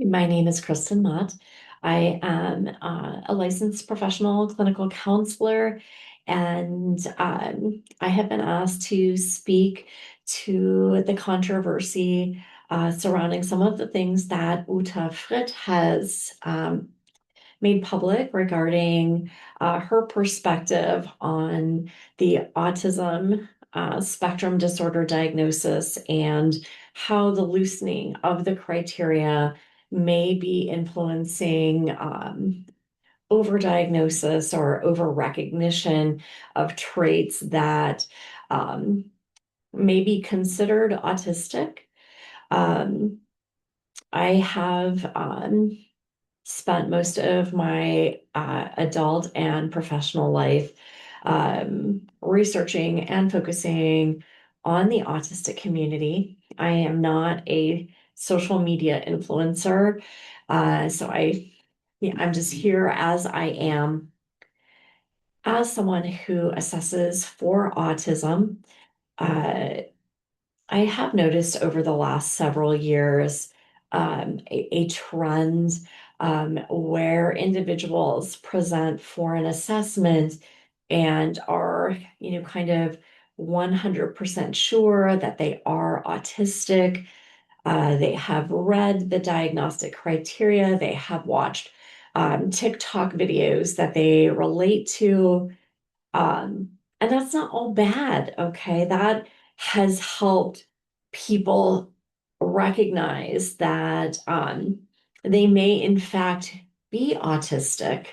My name is Kristen Mott. I am a licensed professional clinical counselor, and I have been asked to speak to the controversy surrounding some of the things that Uta Frith has made public regarding her perspective on the autism spectrum disorder diagnosis and how the loosening of the criteria may be influencing overdiagnosis or overrecognition of traits that um, may be considered autistic. Um, I have spent most of my adult and professional life researching and focusing on the autistic community. I am not a social media influencer, so I'm just here as I am, as someone who assesses for autism. Uh, I have noticed over the last several years a trend where individuals present for an assessment and are, kind of 100% sure that they are autistic. They have read the diagnostic criteria, they have watched TikTok videos that they relate to. And that's not all bad, okay? That has helped people recognize that they may, in fact, be autistic.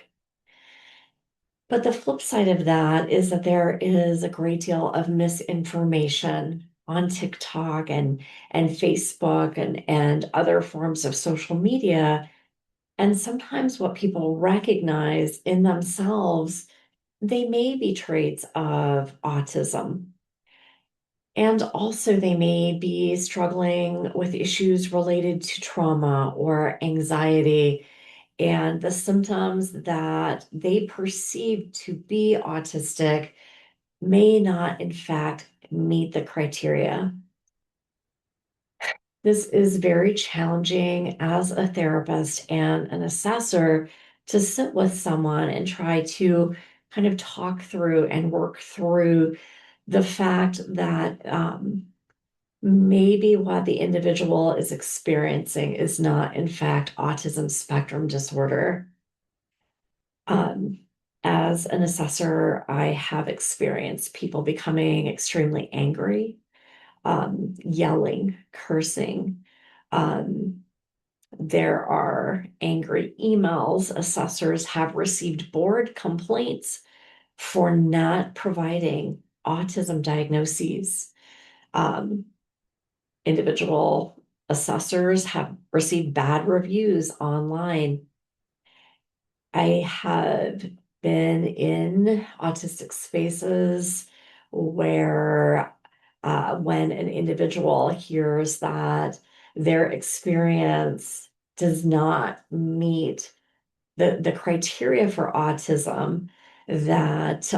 But the flip side of that is that there is a great deal of misinformation on TikTok and Facebook and other forms of social media. And sometimes what people recognize in themselves, they may be traits of autism. And also, they may be struggling with issues related to trauma or anxiety, and the symptoms that they perceive to be autistic may not, in fact, meet the criteria. This is very challenging as a therapist and an assessor to sit with someone and try to kind of talk through and work through the fact that maybe what the individual is experiencing is not, in fact, autism spectrum disorder. Um, as an assessor, I have experienced people becoming extremely angry, yelling, cursing. Um, there are angry emails. Assessors have received board complaints for not providing autism diagnoses. Um, Individual assessors have received bad reviews online. I have been in autistic spaces where when an individual hears that their experience does not meet the criteria for autism, that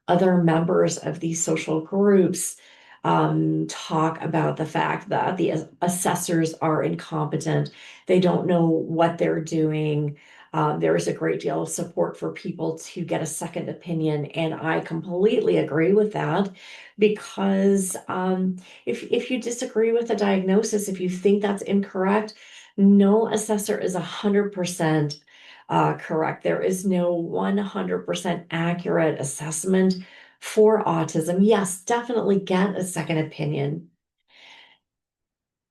other members of these social groups talk about the fact that the assessors are incompetent. They don't know what they're doing. There is a great deal of support for people to get a second opinion, and I completely agree with that because if you disagree with a diagnosis, if you think that's incorrect, no assessor is 100% correct. There is no 100% accurate assessment for autism. Yes, definitely get a second opinion.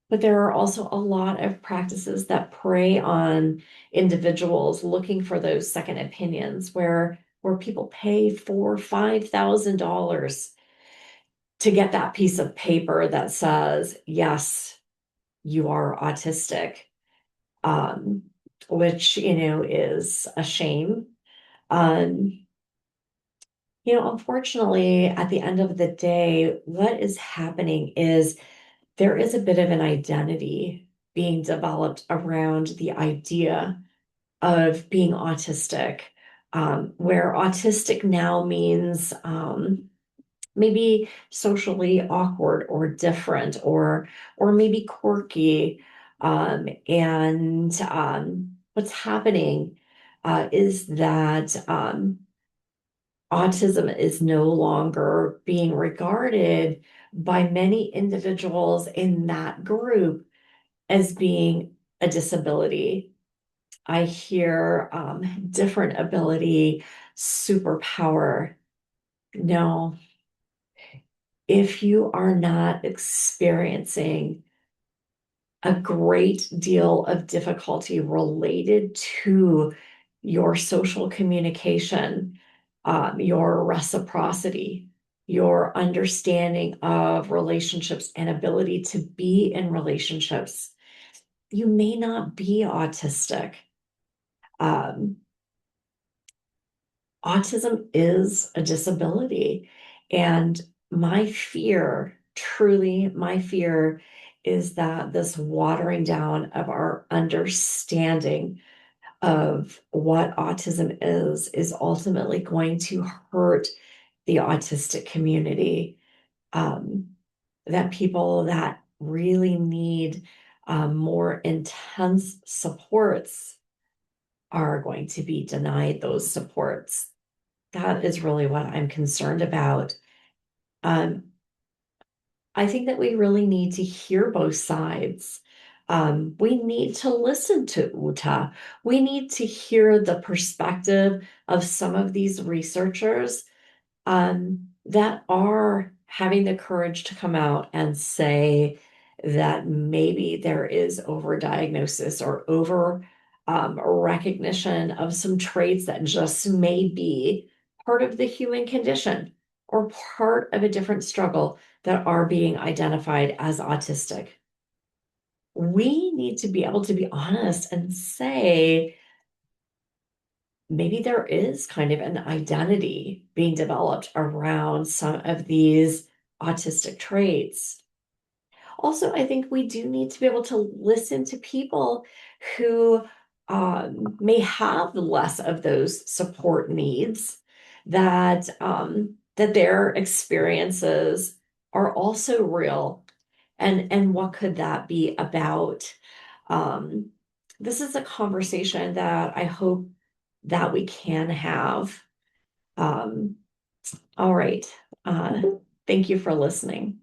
But there are also a lot of practices that prey on individuals looking for those second opinions where people pay $4,000, $5,000 to get that piece of paper that says, yes, you are autistic, um, which, is a shame. Um, Unfortunately, at the end of the day, what is happening is there is a bit of an identity being developed around the idea of being autistic, where autistic now means maybe socially awkward or different or maybe quirky. And what's happening is that autism is no longer being regarded by many individuals in that group as being a disability. I hear different ability, superpower. No, if you are not experiencing a great deal of difficulty related to your social communication, your reciprocity, your understanding of relationships and ability to be in relationships, you may not be autistic. Um, Autism is a disability. And my fear, truly, my fear is that this watering down of our understanding of what autism is ultimately going to hurt the autistic community. Um, that people that really need more intense supports are going to be denied those supports. That is really what I'm concerned about. Um, I think that we really need to hear both sides. We need to listen to Uta. We need to hear the perspective of some of these researchers that are having the courage to come out and say that maybe there is overdiagnosis or over recognition of some traits that just may be part of the human condition or part of a different struggle that are being identified as autistic. We need to be able to be honest and say, maybe there is kind of an identity being developed around some of these autistic traits. Also, I think we do need to be able to listen to people who may have less of those support needs, that their experiences are also real. And what could that be about? Um, this is a conversation that I hope that we can have. Um, all right. Uh, Thank you for listening.